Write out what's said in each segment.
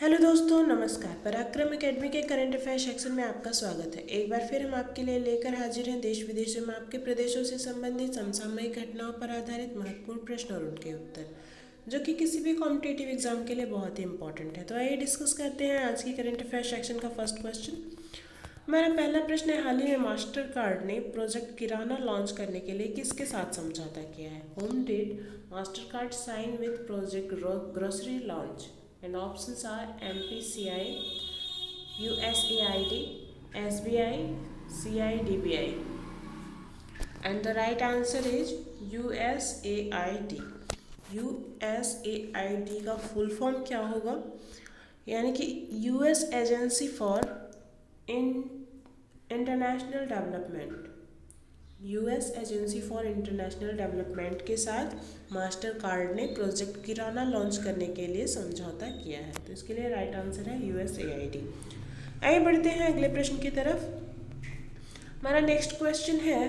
Hello दोस्तों, नमस्कार। पराक्रम एकेडमी के करंट अफेयर सेक्शन में आपका स्वागत है। एक बार फिर हम आपके लिए लेकर हाजिर हैं देश विदेशों में आपके प्रदेशों से संबंधित समसामयिक घटनाओं पर आधारित महत्वपूर्ण प्रश्न और उनके उत्तर, जो कि किसी भी कॉम्पिटिटिव एग्जाम के लिए बहुत ही इंपॉर्टेंट है। तो आइए डिस्कस करते हैं आज की करंट अफेयर सेक्शन का फर्स्ट क्वेश्चन। हमारा पहला प्रश्न है, हाल ही में मास्टर कार्ड ने प्रोजेक्ट किराना लॉन्च करने के लिए किसके साथ समझौता किया है? Whom did Mastercard sign with project grocery launch? And options are MPCI, USAID, SBI, CIDBI. And the right answer is USAID. USAID का फुल फॉर्म क्या होगा? यानी कि US agency for international development. US agency for international development के साथ master card ने project Kirana launch करने के लिए समझौता किया है। तो इसके लिए राइट आंसर है USAID। आइए बढ़ते हैं अगले प्रश्न की तरफ। हमारा नेक्स्ट क्वेश्चन है,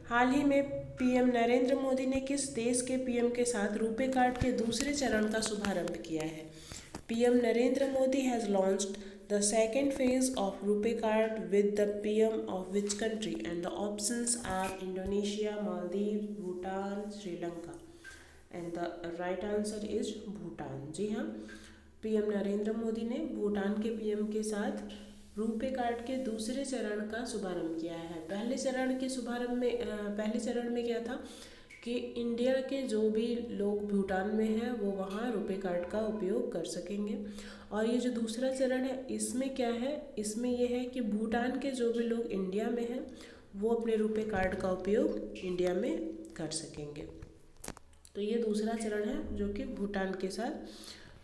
हाल ही में पीएम नरेंद्र मोदी ने किस देश के पीएम के साथ रुपे कार्ड के दूसरे चरण का शुभारंभ किया है? PM Narendra Modi has launched the second phase of RuPay card with the PM of which country? And the options are Indonesia, Maldives, Bhutan, Sri Lanka. And the right answer is Bhutan. जी हाँ, PM Narendra Modi ने भूटान के PM के साथ RuPay card के दूसरे चरण का शुभारंभ किया है। पहले चरण में क्या था कि इंडिया के जो भी लोग भूटान में हैं वो वहाँ रुपे कार्ड का उपयोग कर सकेंगे। और ये जो दूसरा चरण है इसमें क्या है, इसमें ये है कि भूटान के जो भी लोग इंडिया में हैं वो अपने रुपे कार्ड का उपयोग इंडिया में कर सकेंगे। तो ये दूसरा चरण है जो कि भूटान के साथ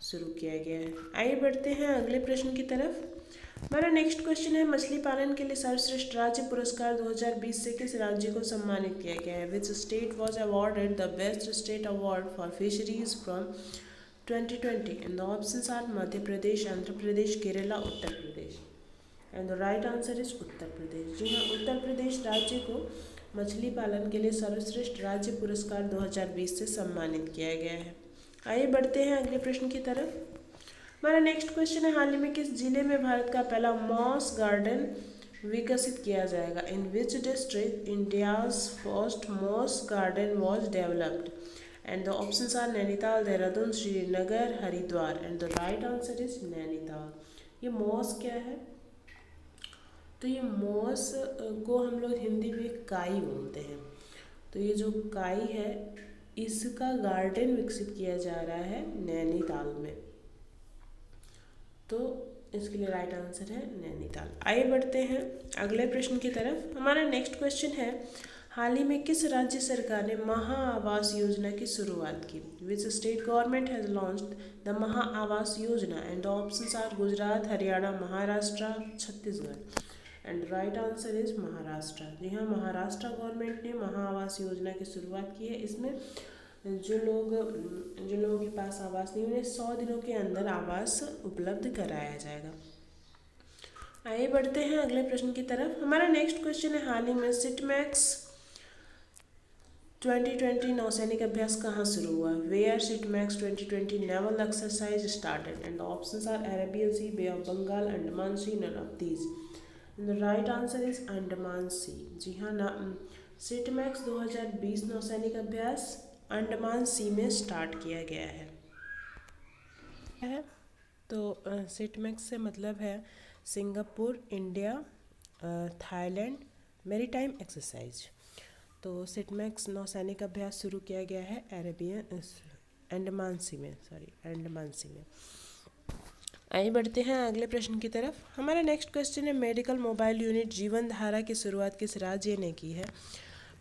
शुरू किया गया है। आइए बढ़ते हैं अगले प्रश्न की तरफ। हमारा नेक्स्ट क्वेश्चन है, मछली पालन के लिए सर्वश्रेष्ठ राज्य पुरस्कार 2020 से किस राज्य को सम्मानित किया गया है? Which state was awarded the best state award for fisheries from 2020? And the options are Madhya Pradesh, Andhra Pradesh, Kerala, Uttar Pradesh. And the right answer is Uttar Pradesh. जी हाँ, उत्तर प्रदेश राज्य को मछली पालन के लिए सर्वश्रेष्ठ राज्य पुरस्कार 2020 से सम्मानित किया गया है। आइए बढ़ते हैं अगले प्रश्न की तरफ। हमारा नेक्स्ट क्वेश्चन है, हाल ही में किस जिले में भारत का पहला मॉस गार्डन विकसित किया जाएगा? In which district India's first moss garden was developed? And the options are Nainital, Dehradun, Srinagar, Haridwar. And the right answer is Nainital. ये मॉस क्या है? तो ये मॉस को हम लोग हिंदी में काई बोलते हैं। तो ये जो काई है इसका गार्डन विकसित किया जा रहा है नैनीताल में। तो इसके लिए राइट आंसर है नैनीताल। आइए बढ़ते हैं अगले प्रश्न की तरफ। हमारा नेक्स्ट क्वेश्चन है, हाल ही में किस राज्य सरकार ने महा आवास योजना की शुरुआत की? Which state government has launched the Maha Awas Yojana? And the options are Gujarat, Haryana, Maharashtra, Chhattisgarh. And right answer is Maharashtra. जी हाँ, महाराष्ट्र गवर्नमेंट ने महा आवास योजना की शुरुआत की है। इसमें जो लोगों के पास आवास नहीं, उन्हें 100 दिनों के अंदर आवास उपलब्ध कराया जाएगा। आइए बढ़ते हैं अगले प्रश्न की तरफ। हमारा नेक्स्ट क्वेश्चन है, हाल ही में सिटमैक्स 2020 नौसैनिक अभ्यास कहाँ शुरू हुआ? Where SITMEX 2020 naval exercise started? And the options are Arabian sea, bay of Bengal, Andaman sea, none of these. The right answer is Andaman sea. जी हाँ ना, सिटमैक्स 2020 नौसैनिक अभ्यास अंडमान सी में स्टार्ट किया गया है। तो सिटमैक्स से मतलब है Singapore, India, Thailand maritime exercise. तो सिटमैक्स नौसैनिक अभ्यास शुरू किया गया है अंडमान सी में। आइए बढ़ते हैं अगले प्रश्न की तरफ। हमारा नेक्स्ट क्वेश्चन है, medical mobile unit Jeevan Dhara की शुरुआत किस राज्य ने की है?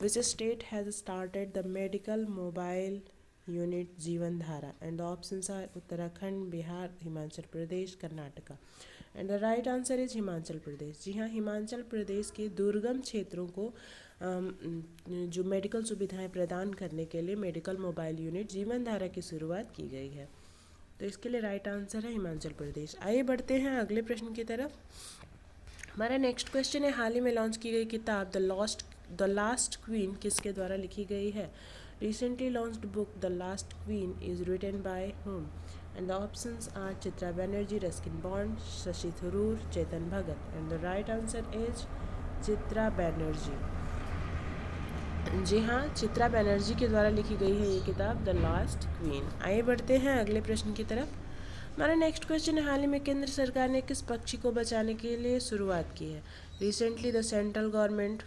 Which state has started the medical mobile unit Jeevan Dhara? And the options are Uttarakhand, Bihar, Himachal Pradesh, Karnataka. And the right answer is Himachal Pradesh. जी हाँ, हिमाचल प्रदेश के दुर्गम क्षेत्रों को जो मेडिकल सुविधाएं प्रदान करने के लिए medical mobile unit Jeevan Dhara की शुरुआत की गई है। तो इसके लिए राइट आंसर है हिमाचल प्रदेश। आइए बढ़ते हैं अगले प्रश्न की तरफ। हमारा नेक्स्ट क्वेश्चन है, हाल ही में लॉन्च की गई किताब द लास्ट क्वीन किसके द्वारा लिखी गई है? Recently launched book the last queen is written by whom? And the options are Chitra Banerjee, Ruskin Bond, Shashi Tharoor, Chetan Bhagat. And the right answer is Chitra Banerjee. जी हाँ, चित्रा बनर्जी के द्वारा लिखी गई है ये किताब द लास्ट क्वीन। आइए बढ़ते हैं अगले प्रश्न की तरफ। हमारा नेक्स्ट क्वेश्चन है, हाल ही में केंद्र सरकार ने किस पक्षी को बचाने के लिए शुरुआत की है? Recently the central government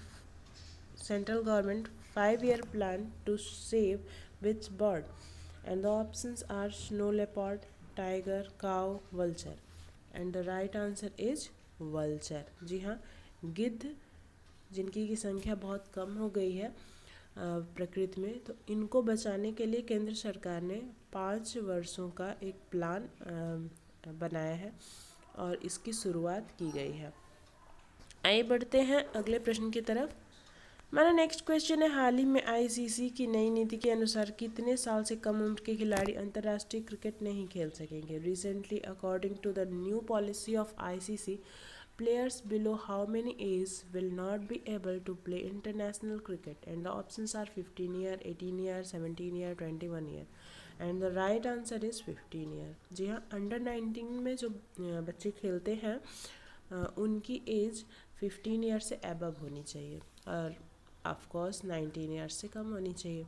5-year plan to save which bird? And the options are snow leopard, tiger, cow, vulture. And the right answer is vulture। जी हाँ, गिद्ध जिनकी की संख्या बहुत कम हो गई है प्रकृति में, तो इनको बचाने के लिए केंद्र सरकार ने 5 वर्षों का एक प्लान बनाया है और इसकी शुरुआत की गई है। आइए बढ़ते हैं अगले प्रश्न की तरफ। हमारा नेक्स्ट क्वेश्चन है, हाल ही में आईसीसी की नई नीति के अनुसार कितने साल से कम उम्र के खिलाड़ी अंतर्राष्ट्रीय क्रिकेट नहीं खेल सकेंगे? Recently according to the new policy of ICC, players below how many age will not be able to play international cricket? And the options are 15 year, 18 year, 17 year, 21 year. And the right answer is 15 year। जी हाँ, under 19 में जो बच्चे खेलते हैं उनकी as 15 year से above होनी चाहिए और ऑफ कोर्स 19 ईयर से कम होनी चाहिए।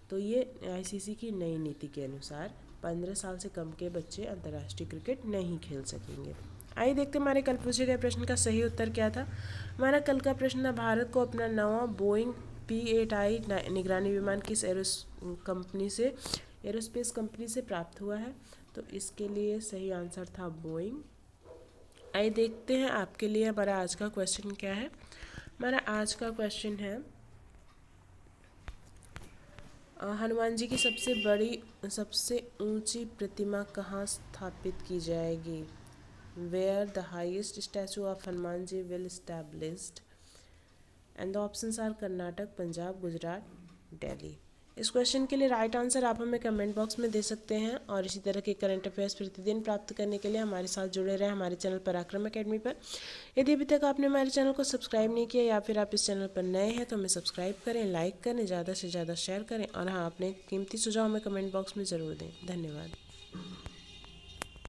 तो ये आईसीसी की नई नीति के अनुसार 15 साल से कम के बच्चे अंतर्राष्ट्रीय क्रिकेट नहीं खेल सकेंगे। आइए देखते हैं हमारे कल पूछे गए प्रश्न का सही उत्तर क्या था। हमारा कल का प्रश्न था, भारत को अपना नवा बोइंग P-8I निगरानी विमान किस एरोस्पेस कंपनी से प्राप्त हुआ है? तो इसके लिए सही आंसर था बोइंग। आइए देखते हैं आपके लिए हमारा आज का क्वेश्चन क्या है। हमारा आज का क्वेश्चन है, हनुमान जी की सबसे ऊंची प्रतिमा कहाँ स्थापित की जाएगी? Where the highest statue of Hanuman ji will established? And the options are Karnataka, Punjab, Gujarat, Delhi. इस क्वेश्चन के लिए राइट आंसर आप हमें कमेंट बॉक्स में दे सकते हैं और इसी तरह के करंट अफेयर्स प्रतिदिन प्राप्त करने के लिए हमारे साथ जुड़े रहें हमारे चैनल पराक्रम एकेडमी पर। यदि अभी तक आपने हमारे चैनल को सब्सक्राइब नहीं किया या फिर आप इस चैनल पर नए हैं तो हमें सब्सक्राइब करें, लाइक करें, ज़्यादा से ज़्यादा शेयर करें और हाँ, अपने कीमती सुझाव हमें कमेंट बॉक्स में ज़रूर दें। धन्यवाद।